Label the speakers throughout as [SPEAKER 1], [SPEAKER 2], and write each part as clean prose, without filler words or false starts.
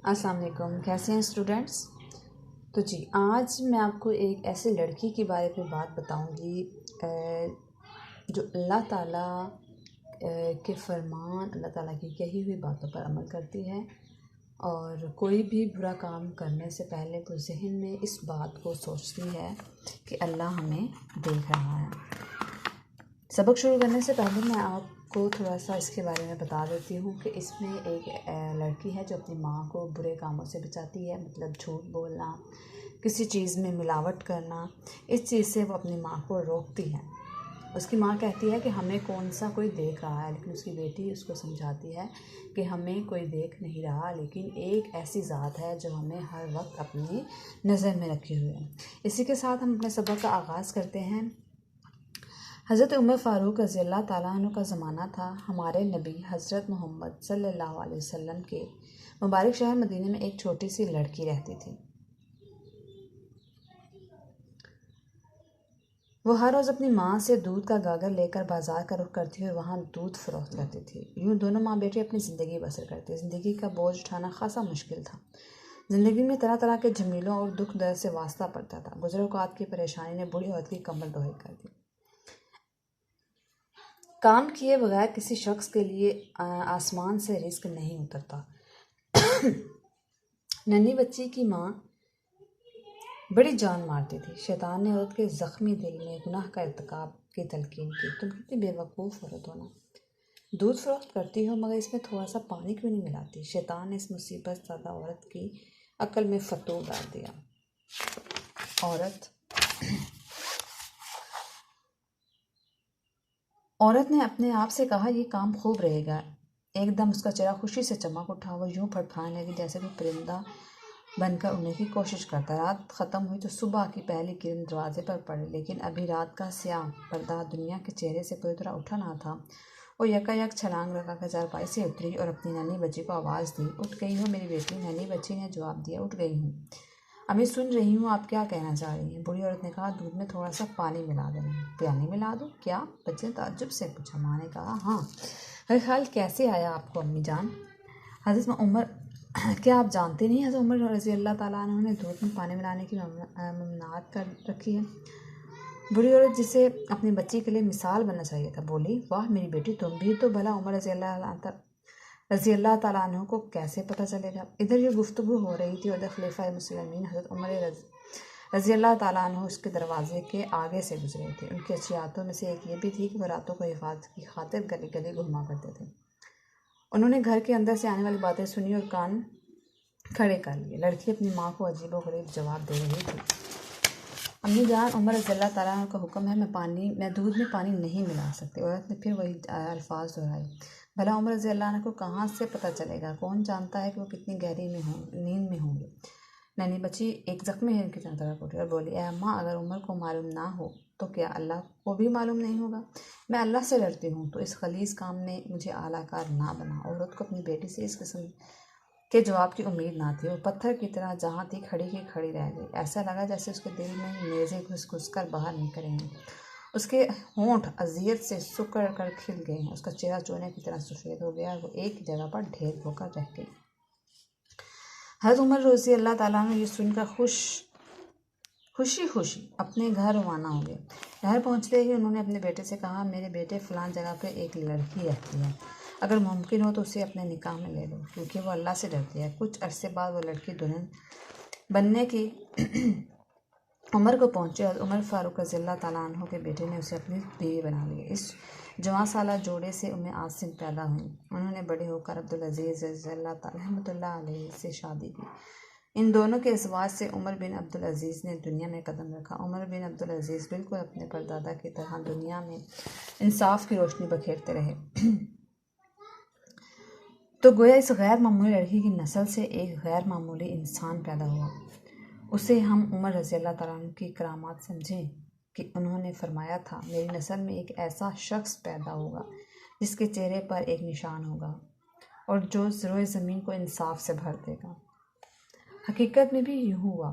[SPEAKER 1] अस्सलाम वालेकुम। कैसे हैं स्टूडेंट्स? तो जी आज मैं आपको एक ऐसी लड़की के बारे में बात बताऊंगी जो अल्लाह ताला के फरमान, अल्लाह ताला की कही हुई बातों पर अमल करती है और कोई भी बुरा काम करने से पहले वो जहन में इस बात को सोचती है कि अल्लाह हमें देख रहा है। सबक शुरू करने से पहले मैं आपको थोड़ा सा इसके बारे में बता देती हूँ कि इसमें एक लड़की है जो अपनी माँ को बुरे कामों से बचाती है, मतलब झूठ बोलना, किसी चीज़ में मिलावट करना, इस चीज़ से वो अपनी माँ को रोकती है। उसकी माँ कहती है कि हमें कौन सा कोई देख रहा है, लेकिन उसकी बेटी उसको समझाती है कि हमें कोई देख नहीं रहा, लेकिन एक ऐसी ज़ात है जो हमें हर वक्त अपनी नज़र में रखे हुए है। इसी के साथ हम अपने सबक का आगाज़ करते हैं। हज़रत उमर फ़ारूक रज़ियल्लाहु ताला अन्हु का ज़माना था। हमारे नबी हज़रत मोहम्मद सल्लल्लाहु अलैहि वसल्लम के मुबारक शहर मदीने में एक छोटी सी लड़की रहती थी। वो हर रोज़ अपनी माँ से दूध का गागर लेकर बाज़ार का रुख करती हुई वहाँ दूध फ़रोख्त करती थी। यूँ दोनों माँ बेटी अपनी ज़िंदगी बसर करती। ज़िंदगी का बोझ उठाना खासा मुश्किल था। ज़िंदगी में तरह तरह के झमेलों और दुख दर्द से वास्ता पड़ता था। गुज़र औक़ात की परेशानी ने बूढ़ी औरत की कमर दोहरी कर दी। काम किए बगैर किसी शख्स के लिए आसमान से रिस्क नहीं उतरता। नन्ही बच्ची की माँ बड़ी जान मारती थी। शैतान ने औरत के ज़ख्मी दिल में गुनाह का इर्तिकाब की तलकीन की। तुम कितनी बेवकूफ़ औरत हो ना, दूध फरोख्त करती हो मगर इसमें थोड़ा सा पानी क्यों नहीं मिलाती। शैतान ने इस मुसीबत ज़्यादा औरत की अक्ल में फतूर डाल दिया। औरत ने अपने आप से कहा, यह काम खूब रहेगा। एकदम उसका चेहरा खुशी से चमक उठा। वो यूं फड़फड़ाने लगी जैसे कोई परिंदा बनकर उड़ने की कोशिश करता। रात ख़त्म हुई तो सुबह की पहली किरण दरवाजे पर पड़ी, लेकिन अभी रात का स्याह पर्दा दुनिया के चेहरे से पूरी तरह उठा ना था। वो यकायक छलांग लगा कर चारपाई से उतरी और अपनी नन्ही बच्ची को आवाज़ दी। उठ गई हो मेरी बेटी? नन्ही बच्ची ने जवाब दिया, उठ गई हूँ अम्मी, सुन रही हूँ, आप क्या कहना चाह रही हैं? बूढ़ी औरत ने कहा, दूध में थोड़ा सा पानी मिला देना। पानी मिला दो? क्या? बच्चे ने ताज्जुब से पूछा। माँ ने कहा, हाँ। हर ख्याल कैसे आया आपको अम्मी जान? हज़रत उमर क्या आप जानते नहीं, हज़रत उमर रज़ियल्लाहु ताला अन्हु ने दूध में पानी मिलाने की ममनात कर रखी है। बूढ़ी औरत, जिसे अपनी बच्ची के लिए मिसाल बनना चाहिए था, बोली, वाह मेरी बेटी, तुम भी तो भला। उमर रज़ियल्लाहु ताला अन्हु को कैसे पता चलेगा? इधर ये गुफ्तगू हो रही थी। उधर खलीफा मुस्लिमीन हज़रत उमर रज़ियल्लाहु ताला अन्हु उसके दरवाजे के आगे से गुजरे थे। उनकी अच्छियातों में से एक ये भी थी कि वह रातों को हिफाजत की खातिर गली गली घुमा करते थे। उन्होंने घर के अंदर से आने वाली बातें सुनी और कान खड़े कर लिए। लड़की अपनी माँ को अजीबोगरीब जवाब दे रही थी। अम्मी जान, उमर रज़ियल्लाहु ताला अन्हु का हुक्म है, मैं दूध में पानी नहीं मिला सकती। औरत ने फिर वही अल्फाज दोहराए। भला उमर रज़ियल्लाहु अन्हु को कहाँ से पता चलेगा? कौन जानता है कि वो कितनी गहरी नींद में होंगे। नन्ही बच्ची एक ज़ख्मी हिरन की तरह उठी और बोली, अम्मा, अगर उमर को मालूम ना हो तो क्या अल्लाह को भी मालूम नहीं होगा? मैं अल्लाह से डरती हूँ, तो इस खलीस काम में मुझे आलाकार ना बना। औरत को अपनी बेटी से इस किस्म के जवाब की उम्मीद ना थी। वो पत्थर की तरह जहाँ थी खड़ी की खड़ी रह गई। ऐसा लगा जैसे उसके दिल में नेज़े घुस घुस कर बाहर निकले हैं। उसके होंठ अजियत से सुकड़ कर खिल गए हैं। उसका चेहरा चूने की तरह सफ़ेद हो गया और वो एक जगह पर ढेर होकर रह गई। हज़रत उमर रज़ियल्लाहु ताला अन्हु ये सुनकर खुशी खुशी अपने घर रवाना हो गए। घर पहुँचते ही उन्होंने अपने बेटे से कहा, मेरे बेटे फ़लाँ जगह पे एक लड़की रहती है, अगर मुमकिन हो तो उसे अपने निकाह में ले लो, क्योंकि वो अल्लाह से डरती है। कुछ अरसे बाद वो लड़की दुल्हन बनने की उम्र को पहुँचे और उमर फ़ारूक रज़ियल्लाहु ताला अन्हु के बेटे ने उसे अपनी बीवी बना लिया। इस जवां साला जोड़े से उम्मे आसिम पैदा हुई। उन्होंने बड़े होकर अब्दुल अज़ीज़ रज़ियल्लाहु ताला रहमतुल्लाह अलैहि से शादी की। इन दोनों के अज़वाज से उमर बिन अब्दुल अज़ीज़ ने दुनिया में कदम रखा। उमर बिन अब्दुल अज़ीज़ बिल्कुल अपने परदादा की तरह दुनिया में इंसाफ की रोशनी बखेरते रहे। तो गोया इस गैर मामूली लड़की की नस्ल से एक गैर मामूली इंसान पैदा हुआ। उसे हम उमर रज़ियल्लाहु ताला अन्हु की करामात समझें कि उन्होंने फरमाया था, मेरी नस्ल में एक ऐसा शख्स पैदा होगा जिसके चेहरे पर एक निशान होगा और जो ज़रोए ज़मीन को इंसाफ से भर देगा। हकीकत में भी यूँ हुआ।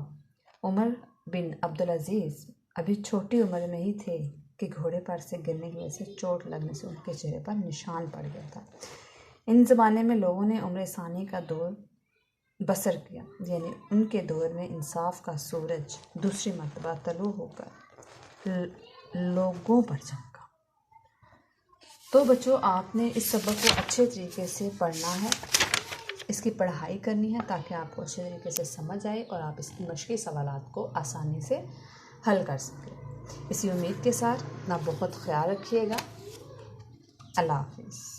[SPEAKER 1] उमर बिन अब्दुल अज़ीज़ अभी छोटी उम्र में ही थे कि घोड़े पर से गिरने की वजह से चोट लगने से उनके चेहरे पर निशान पड़ गया था। इन ज़माने में लोगों ने उम्र सानी का दौर बसर किया, यानी उनके दौर में इंसाफ का सूरज दूसरी मर्तबा तलू होकर लोगों पर चमका। तो बच्चों, आपने इस सबक को अच्छे तरीके से पढ़ना है, इसकी पढ़ाई करनी है ताकि आपको अच्छे तरीके से समझ आए और आप इसकी मश्क़ी सवालात को आसानी से हल कर सकें। इसी उम्मीद के साथ अपना बहुत ख्याल रखिएगा। अल्लाह हाफ़िज़।